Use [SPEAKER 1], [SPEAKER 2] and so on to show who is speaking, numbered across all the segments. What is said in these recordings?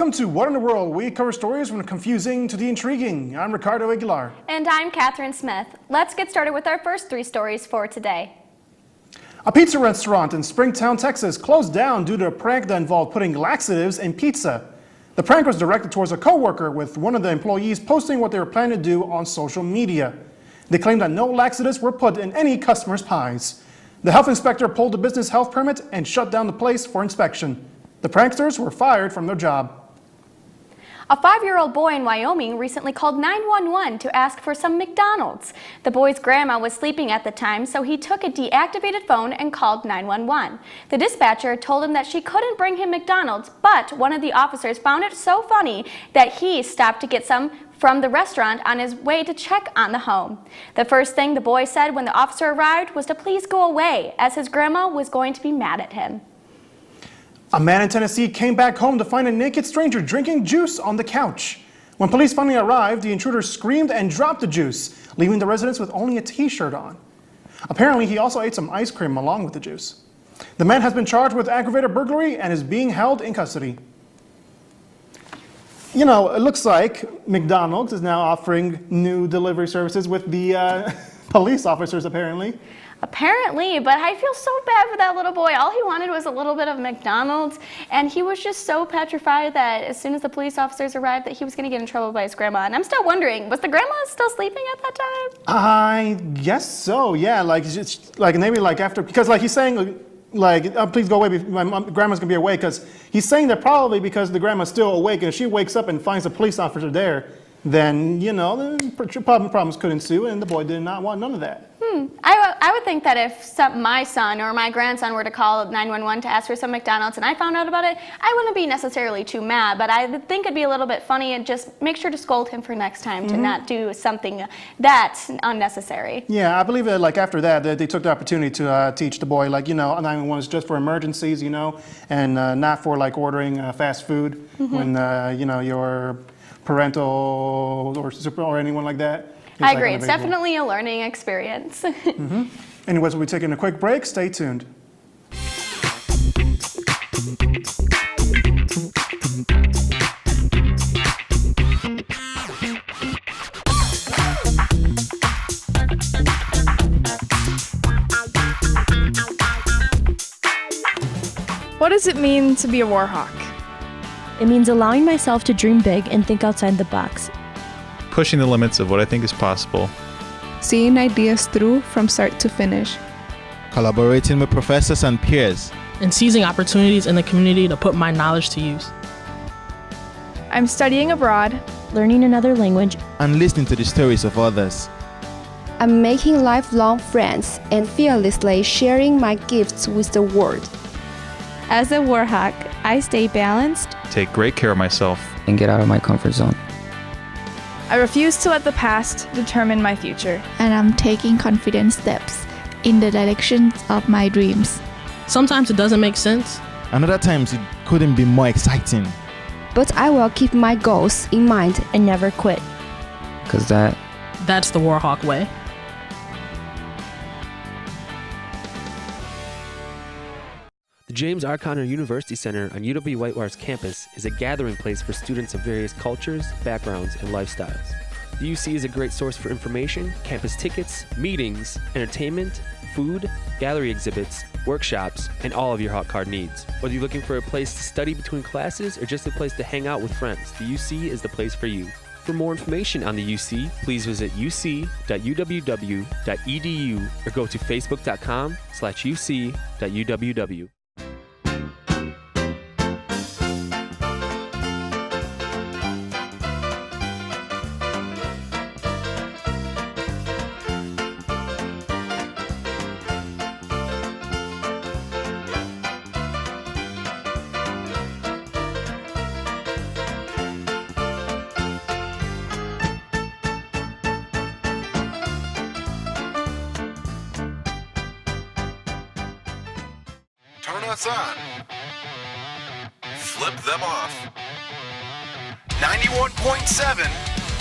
[SPEAKER 1] Welcome to What in the World. We cover stories from the confusing to the intriguing. I'm Ricardo Aguilar.
[SPEAKER 2] And I'm Catherine Smith. Let's get started with our first three stories for today.
[SPEAKER 1] A pizza restaurant in Springtown, Texas closed down due to a prank that involved putting laxatives in pizza. The prank was directed towards a coworker, with one of the employees posting what they were planning to do on social media. They claimed that no laxatives were put in any customer's pies. The health inspector pulled the business health permit and shut down the place for inspection. The pranksters were fired from their job.
[SPEAKER 2] A 5-year-old boy in Wyoming recently called 911 to ask for some McDonald's. The boy's grandma was sleeping at the time, so he took a deactivated phone and called 911. The dispatcher told him that she couldn't bring him McDonald's, but one of the officers found it so funny that he stopped to get some from the restaurant on his way to check on the home. The first thing the boy said when the officer arrived was to please go away, as his grandma was going to be mad at him.
[SPEAKER 1] A man in Tennessee came back home to find a naked stranger drinking juice on the couch. When police finally arrived, the intruder screamed and dropped the juice, leaving the residents with only a t-shirt on. Apparently, he also ate some ice cream along with the juice. The man has been charged with aggravated burglary and is being held in custody. You know, it looks like McDonald's is now offering new delivery services with the police officers, apparently.
[SPEAKER 2] Apparently, but I feel so bad for that little boy. All he wanted was a little bit of McDonald's, and he was just so petrified that as soon as the police officers arrived that he was going to get in trouble by his grandma. And I'm still wondering, was the grandma still sleeping at that time?
[SPEAKER 1] I guess so, yeah. Like maybe like after, because like he's saying, like, oh, please go away, my grandma's going to be awake, because he's saying that probably because the grandma's still awake, and if she wakes up and finds a police officer there, then, you know, the problems could ensue, and the boy did not want none of that.
[SPEAKER 2] I would think that if my son or my grandson were to call 911 to ask for some McDonald's and I found out about it, I wouldn't be necessarily too mad, but I would think it'd be a little bit funny and just make sure to scold him for next time to not do something that's unnecessary.
[SPEAKER 1] Yeah, I believe that like after that, they took the opportunity to teach the boy, like, you know, 911 is just for emergencies, you know, and not for like ordering fast food when, you know, your parental or anyone like that.
[SPEAKER 2] I agree. It's definitely a learning experience.
[SPEAKER 1] Anyways, we'll be taking a quick break. Stay tuned.
[SPEAKER 3] What does it mean to be a war hawk?
[SPEAKER 4] It means allowing myself to dream big and think outside the box.
[SPEAKER 5] Pushing the limits of what I think is possible.
[SPEAKER 6] Seeing ideas through from start to finish.
[SPEAKER 7] Collaborating with professors and peers.
[SPEAKER 8] And seizing opportunities in the community to put my knowledge to use.
[SPEAKER 3] I'm studying abroad,
[SPEAKER 4] learning another language,
[SPEAKER 7] and listening to the stories of others.
[SPEAKER 9] I'm making lifelong friends and fearlessly sharing my gifts with the world.
[SPEAKER 10] As a war hawk, I stay balanced,
[SPEAKER 5] take great care of myself,
[SPEAKER 11] and get out of my comfort zone.
[SPEAKER 3] I refuse to let the past determine my future.
[SPEAKER 12] And I'm taking confident steps in the direction of my dreams.
[SPEAKER 8] Sometimes it doesn't make sense.
[SPEAKER 7] And other times it couldn't be more exciting.
[SPEAKER 9] But I will keep my goals in mind
[SPEAKER 4] and never quit.
[SPEAKER 11] Because
[SPEAKER 8] that's the war hawk way.
[SPEAKER 13] The James R. Conner University Center on UW-Whitewater's campus is a gathering place for students of various cultures, backgrounds, and lifestyles. The UC is a great source for information, campus tickets, meetings, entertainment, food, gallery exhibits, workshops, and all of your Hawk Card needs. Whether you're looking for a place to study between classes or just a place to hang out with friends, the UC is the place for you. For more information on the UC, please visit uc.uww.edu or go to facebook.com/uc.uww.
[SPEAKER 14] Turn us on. Flip them off. 91.7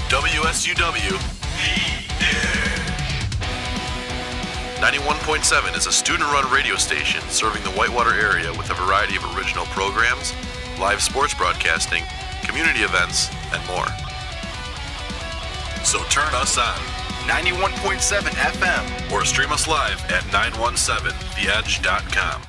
[SPEAKER 14] WSUW. The Edge. 91.7 is a student-run radio station serving the Whitewater area with a variety of original programs, live sports broadcasting, community events, and more. So turn us on 91.7 FM or stream us live at 917theedge.com.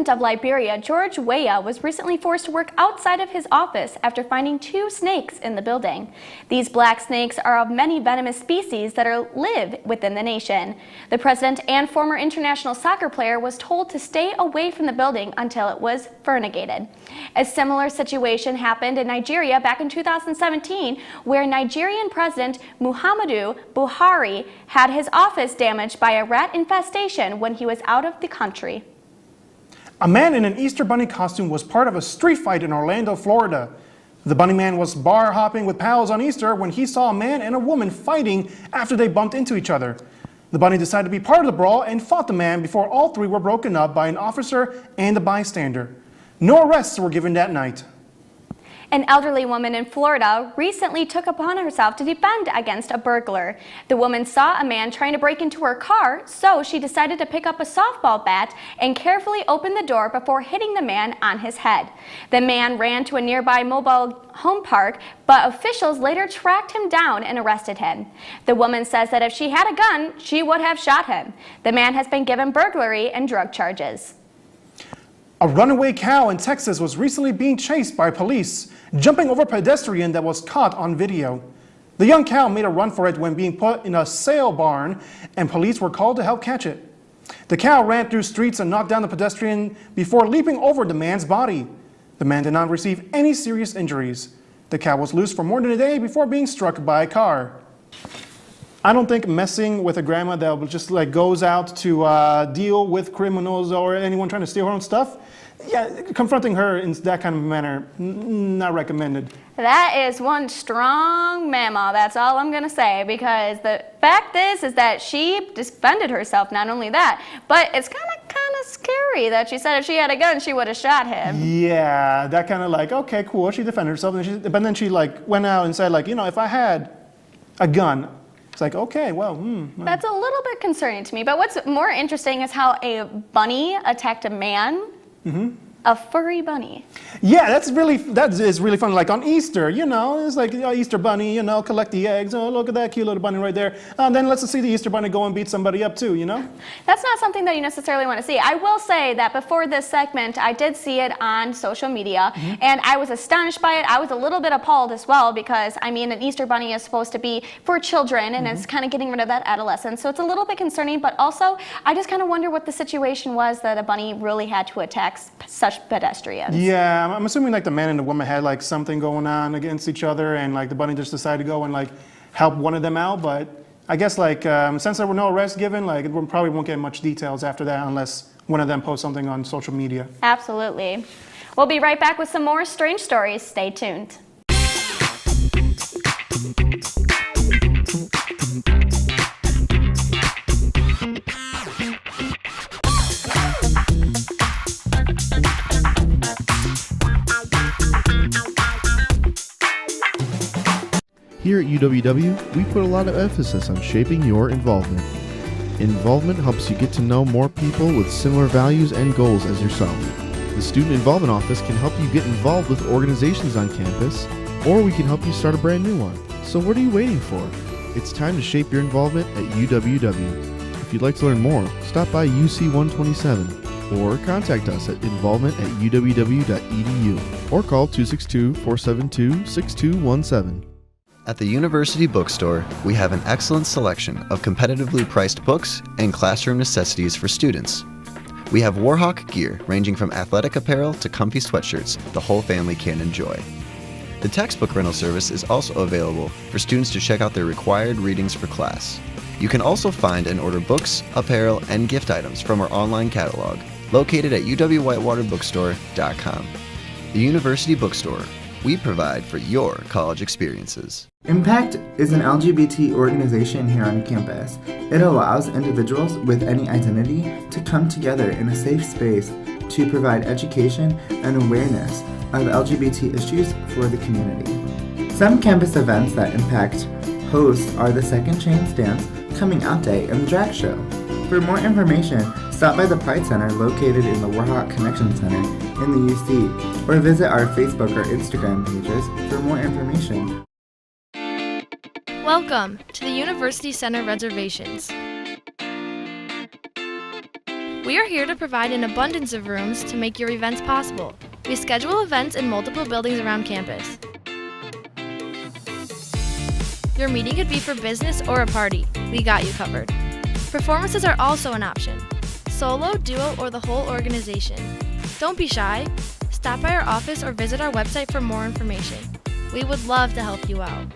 [SPEAKER 2] Of Liberia, George Weah, was recently forced to work outside of his office after finding 2 snakes in the building. These black snakes are of many venomous species that live within the nation. The president and former international soccer player was told to stay away from the building until it was fumigated. A similar situation happened in Nigeria back in 2017, where Nigerian President Muhammadu Buhari had his office damaged by a rat infestation when he was out of the country.
[SPEAKER 1] A man in an Easter Bunny costume was part of a street fight in Orlando, Florida. The Bunny Man was bar hopping with pals on Easter when he saw a man and a woman fighting after they bumped into each other. The Bunny decided to be part of the brawl and fought the man before all 3 were broken up by an officer and a bystander. No arrests were given that night.
[SPEAKER 2] An elderly woman in Florida recently took upon herself to defend against a burglar. The woman saw a man trying to break into her car, so she decided to pick up a softball bat and carefully open the door before hitting the man on his head. The man ran to a nearby mobile home park, but officials later tracked him down and arrested him. The woman says that if she had a gun, she would have shot him. The man has been given burglary and drug charges.
[SPEAKER 1] A runaway cow in Texas was recently being chased by police, jumping over a pedestrian that was caught on video. The young cow made a run for it when being put in a sale barn, and police were called to help catch it. The cow ran through streets and knocked down the pedestrian before leaping over the man's body. The man did not receive any serious injuries. The cow was loose for more than a day before being struck by a car. I don't think messing with a grandma that just goes out to deal with criminals or anyone trying to steal her own stuff, confronting her in that kind of manner, not recommended.
[SPEAKER 2] That is one strong mama, that's all I'm gonna say, because the fact is that she defended herself, not only that, but it's kind of scary that she said if she had a gun, she would have shot him.
[SPEAKER 1] Yeah, that kind of okay, cool, she defended herself, but then she went out and said if I had a gun, it's okay, well,
[SPEAKER 2] That's a little bit concerning to me, but what's more interesting is how a bunny attacked a man. A furry bunny.
[SPEAKER 1] Yeah, that is really fun. Like on Easter, it's like Easter bunny, collect the eggs. Oh, look at that cute little bunny right there. And then let's see the Easter bunny go and beat somebody up too,
[SPEAKER 2] That's not something that you necessarily want to see. I will say that before this segment, I did see it on social media, and I was astonished by it. I was a little bit appalled as well because, an Easter bunny is supposed to be for children, and it's kind of getting rid of that adolescence. So it's a little bit concerning, but also I just kind of wonder what the situation was that a bunny really had to attack such pedestrians.
[SPEAKER 1] Yeah, I'm assuming the man and the woman had something going on against each other, and the bunny just decided to go and help one of them out. But I guess since there were no arrests given, it probably won't get much details after that unless one of them posts something on social media.
[SPEAKER 2] Absolutely. We'll be right back with some more strange stories. Stay tuned.
[SPEAKER 15] Here at UWW, we put a lot of emphasis on shaping your involvement. Involvement helps you get to know more people with similar values and goals as yourself. The Student Involvement Office can help you get involved with organizations on campus, or we can help you start a brand new one. So what are you waiting for? It's time to shape your involvement at UWW. If you'd like to learn more, stop by UC 127 or contact us at involvement@uww.edu or call 262-472-6217.
[SPEAKER 16] At the University Bookstore, we have an excellent selection of competitively priced books and classroom necessities for students. We have Warhawk gear ranging from athletic apparel to comfy sweatshirts the whole family can enjoy. The textbook rental service is also available for students to check out their required readings for class. You can also find and order books, apparel, and gift items from our online catalog, located at uwwhitewaterbookstore.com. The University Bookstore, We provide for your college experiences.
[SPEAKER 17] Impact is an LGBT organization here on campus. It allows individuals with any identity to come together in a safe space to provide education and awareness of LGBT issues for the community. Some campus events that Impact hosts are the Second Chance Dance, Coming Out Day, and the Drag Show. For more information, stop by the Pride Center located in the Warhawk Connection Center in the UC, or visit our Facebook or Instagram pages for more information.
[SPEAKER 3] Welcome to the University Center Reservations. We are here to provide an abundance of rooms to make your events possible. We schedule events in multiple buildings around campus. Your meeting could be for business or a party. We got you covered. Performances are also an option. Solo, duo, or the whole organization. Don't be shy. Stop by our office or visit our website for more information. We would love to help you out.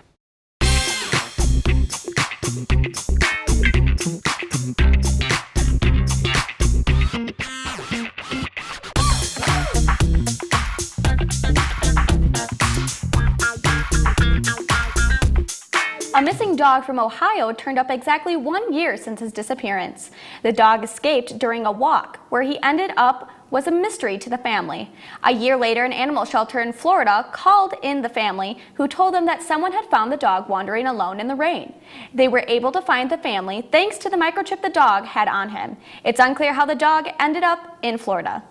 [SPEAKER 2] A missing dog from Ohio turned up exactly 1 year since his disappearance. The dog escaped during a walk. Where he ended up was a mystery to the family. A year later, an animal shelter in Florida called in the family, who told them that someone had found the dog wandering alone in the rain. They were able to find the family thanks to the microchip the dog had on him. It's unclear how the dog ended up in Florida.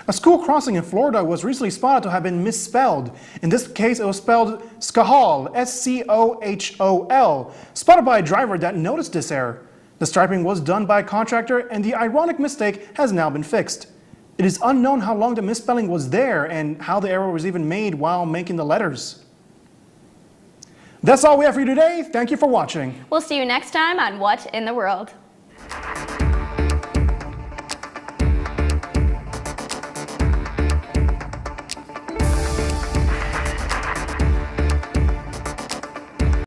[SPEAKER 1] A school crossing in Florida was recently spotted to have been misspelled. In this case, it was spelled Scohol, S-C-O-H-O-L, spotted by a driver that noticed this error. The striping was done by a contractor, and the ironic mistake has now been fixed. It is unknown how long the misspelling was there and how the error was even made while making the letters. That's all we have for you today. Thank you for watching.
[SPEAKER 2] We'll see you next time on What in the World.